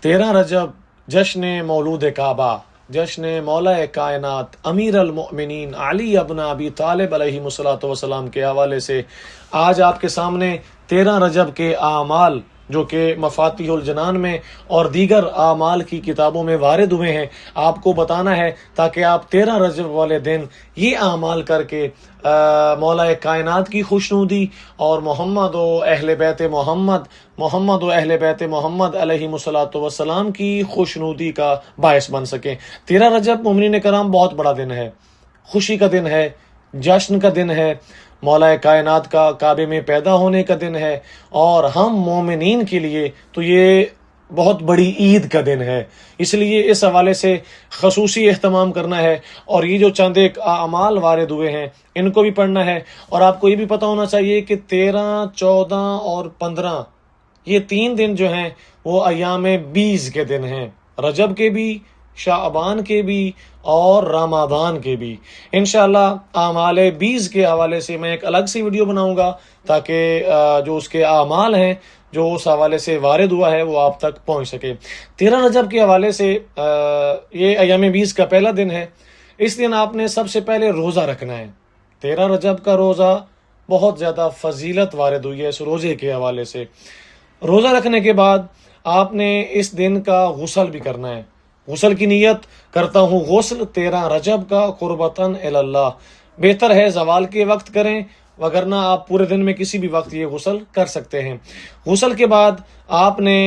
13 रजब जश्न मौलूद काबा, जश्न मौला कायनात अमीर अलमोमिनीन अली अब्न अबी तालिब अलैहिस्सलातु वस्सलाम के हवाले से आज आपके सामने 13 रजब के आमाल जो कि मफातिहुल जनान में और दीगर आमाल की किताबों में वारिद हुए हैं आपको बताना है, ताकि आप 13 रजब वाले दिन ये आमाल करके मौला कायनात की खुशनुदी और मोहम्मद व अहले बैत मोहम्मद अलैहिस्सलातु वस्सलाम की खुशनुदी का बायस बन सकें। 13 रजब मोमिनीन कराम बहुत बड़ा दिन है, खुशी का दिन है, जश्न का दिन है, मौला कायनात का काबे में पैदा होने का दिन है, और हम मोमिनीन के लिए तो ये बहुत बड़ी ईद का दिन है। इसलिए इस हवाले से खसूसी एहतमाम करना है, और ये जो चंद एक अमाल वारिद हुए हैं इनको भी पढ़ना है। और आपको ये भी पता होना चाहिए कि 13, 14 और 15 ये 3 दिन जो हैं वो अय्याम बीज के दिन हैं, रजब के भी, शाबान के भी और रमज़ान के भी। इंशाअल्लाह आमाल बीज के हवाले से मैं एक अलग सी वीडियो बनाऊंगा, ताकि जो उसके आमाल हैं जो उस हवाले से वारिद हुआ है वो आप तक पहुंच सके। 13 रजब के हवाले से ये अय्याम बीज का पहला दिन है। इस दिन आपने सबसे पहले रोज़ा रखना है। 13 रजब का रोज़ा बहुत ज़्यादा फजीलत वारिद हुई है इस रोज़े के हवाले से। रोज़ा रखने के बाद आपने इस दिन का गुस्ल भी करना है। गुस्ल की नीयत करता हूँ गुस्ल 13 रजब का कुर्बतन इलल्लाह। बेहतर है ज़वाल के वक्त करें, वगरना आप पूरे दिन में किसी भी वक्त ये गुस्ल कर सकते हैं। गुस्ल के बाद आपने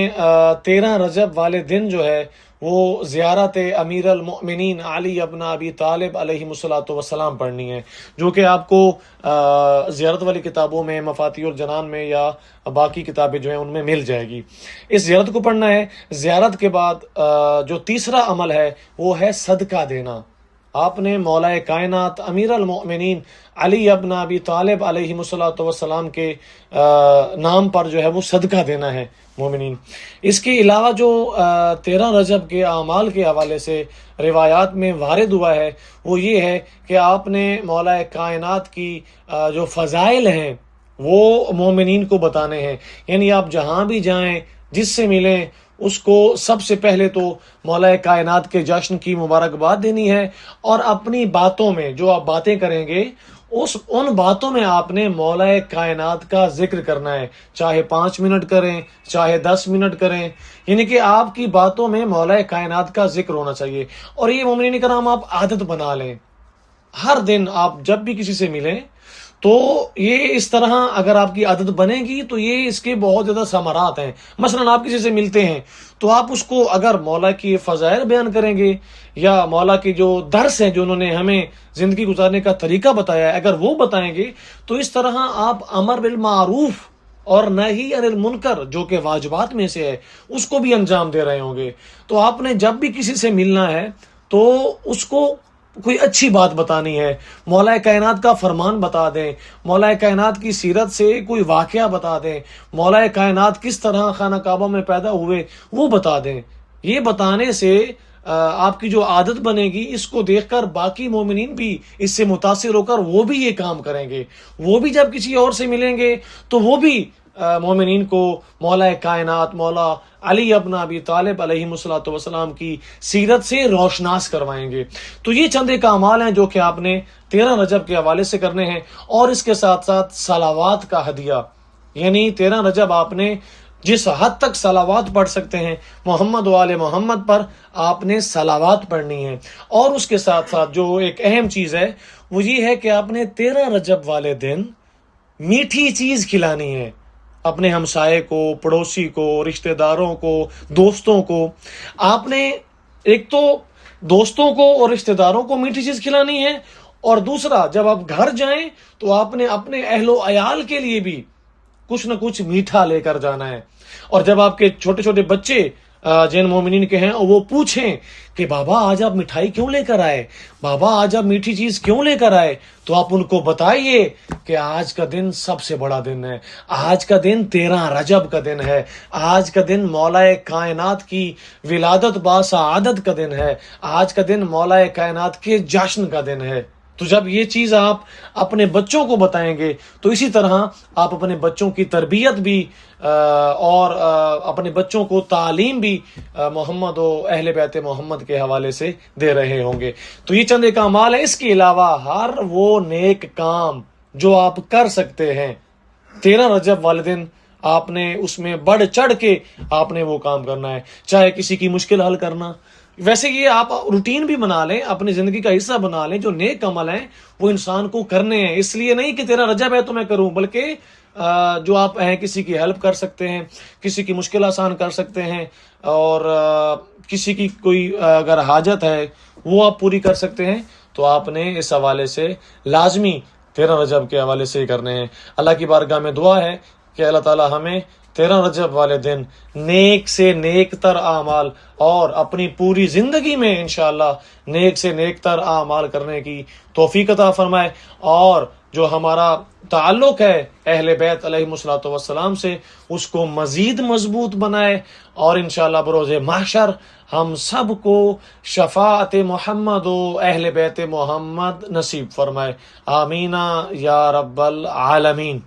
13 रजब वाले दिन जो है वो ज़ियारत अमीर अलमोमिनीन अली अब्न अबी तालिब अलैहिस्सलातु वस्सलाम पढ़नी है, जो कि आपको ज़ियारत वाली किताबों में, मफातिहुल जनान में या बाकी किताबें जो हैं उनमें मिल जाएगी। इस ज़ियारत को पढ़ना है। ज़ियारत के बाद जो तीसरा अमल है वो है सदका देना। आपने मौला कायनात अमीर अलमोमिनीन अली अब्न अबी तालिब अलैहिस्सलातु वस्सलाम के नाम पर जो है वो सदका देना है मोमिनीन। इसके अलावा जो 13 रजब के आमाल के हवाले से रिवायात में वारिद हुआ है वो ये है कि आपने मौला कायनात की जो फ़ज़ाइल हैं वो मोमिनीन को बताने हैं। यानी आप जहाँ भी जाएं, जिससे मिलें, उसको सबसे पहले तो मौला कायनात के जश्न की मुबारकबाद देनी है, और अपनी बातों में जो आप बातें करेंगे उन बातों में आपने मौला कायनात का जिक्र करना है। चाहे 5 मिनट करें, चाहे 10 मिनट करें, यानी कि आपकी बातों में मौला कायनात का जिक्र होना चाहिए। और ये मोमिनीन कराम आप आदत बना लें। हर दिन आप जब भी किसी से मिलें तो ये इस तरह अगर आपकी आदत बनेगी तो ये इसके बहुत ज़्यादा समारात हैं। मसलन आप किसी से मिलते हैं तो आप उसको अगर मौला की फ़ज़ाइल बयान करेंगे या मौला की जो दर्स हैं जो उन्होंने हमें ज़िंदगी गुजारने का तरीका बताया है, अगर वो बताएंगे तो इस तरह आप अमर बिल मारूफ और नही अनिल मुनकर जो कि वाजिबात में से है उसको भी अंजाम दे रहे होंगे। तो आपने जब भी किसी से मिलना है तो उसको कोई अच्छी बात बतानी है, मौला कायनात का फरमान बता दें, मौला कायनात की सीरत से कोई वाक़या बता दें, मौला कायनात किस तरह खाना काबा में पैदा हुए वो बता दें। ये बताने से आपकी जो आदत बनेगी, इसको देखकर बाकी मोमिनीन भी इससे मुतासिर होकर वो भी ये काम करेंगे। वो भी जब किसी और से मिलेंगे तो वो भी मोमिनीन को मौला कायनात मौला अली अब्न अबी तालिब अलैहिस्सलातु वस्सलाम की सीरत से रोशनास करवाएंगे। तो ये चंद एक अमाल हैं जो कि आपने 13 रजब के हवाले से करने हैं। और इसके साथ साथ सलावात का हदिया, यानी 13 रजब आपने जिस हद तक सलावात पढ़ सकते हैं मोहम्मद वाले मोहम्मद पर आपने सलावात पढ़नी है। और उसके साथ साथ जो एक अहम चीज़ है वो ये है कि आपने 13 रजब वाले दिन मीठी चीज़ खिलानी है अपने हमसाये को, पड़ोसी को, रिश्तेदारों को, दोस्तों को। आपने एक तो दोस्तों को और रिश्तेदारों को मीठी चीज़ खिलानी है, और दूसरा जब आप घर जाएं तो आपने अपने अहलो अयाल के लिए भी कुछ न कुछ मीठा लेकर जाना है। और जब आपके छोटे छोटे बच्चे जिन मोमिनीन के हैं वो पूछें कि बाबा आज आप मिठाई क्यों लेकर आए, बाबा आज आप मीठी चीज़ क्यों लेकर आए, तो आप उनको बताइए कि आज का दिन सबसे बड़ा दिन है, आज का दिन 13 रजब का दिन है, आज का दिन मौला कायनात की विलादत बासआदत का दिन है, आज का दिन मौला कायनात के जश्न का दिन है। تو جب یہ چیز آپ اپنے بچوں کو بتائیں گے تو اسی طرح آپ اپنے بچوں کی تربیت بھی اور اپنے بچوں کو تعلیم بھی محمد و اہل بیت محمد کے حوالے سے دے رہے ہوں گے. تو یہ چند ایک اعمال ہے. اس کے علاوہ ہر وہ نیک کام جو آپ کر سکتے ہیں 13 رجب والے دن آپ نے اس میں بڑھ چڑھ کے آپ نے وہ کام کرنا ہے. چاہے کسی کی مشکل حل کرنا، ویسے یہ آپ روٹین بھی بنا لیں، اپنی زندگی کا حصہ بنا لیں. جو نیک عمل ہیں وہ انسان کو کرنے ہیں. اس لیے نہیں کہ 13 رجب ہے تو میں کروں، بلکہ جو آپ ہیں کسی کی ہیلپ کر سکتے ہیں، کسی کی مشکل آسان کر سکتے ہیں، اور کسی کی کوئی اگر حاجت ہے وہ آپ پوری کر سکتے ہیں. تو آپ نے اس حوالے سے لازمی 13 رجب کے حوالے سے ہی کرنے ہیں. اللہ کی بارگاہ میں دعا ہے کہ اللہ تعالی ہمیں 13 رجب والے دن نیک سے نیک تر اعمال اور اپنی پوری زندگی میں انشاءاللہ نیک سے نیک تر اعمال کرنے کی توفیق عطا فرمائے، اور جو ہمارا تعلق ہے اہل بیت علیہم الصلوۃ والسلام سے اس کو مزید مضبوط بنائے، اور انشاءاللہ بروز محشر ہم سب کو شفاعت محمد و اہل بیت محمد نصیب فرمائے. آمین یا رب العالمین.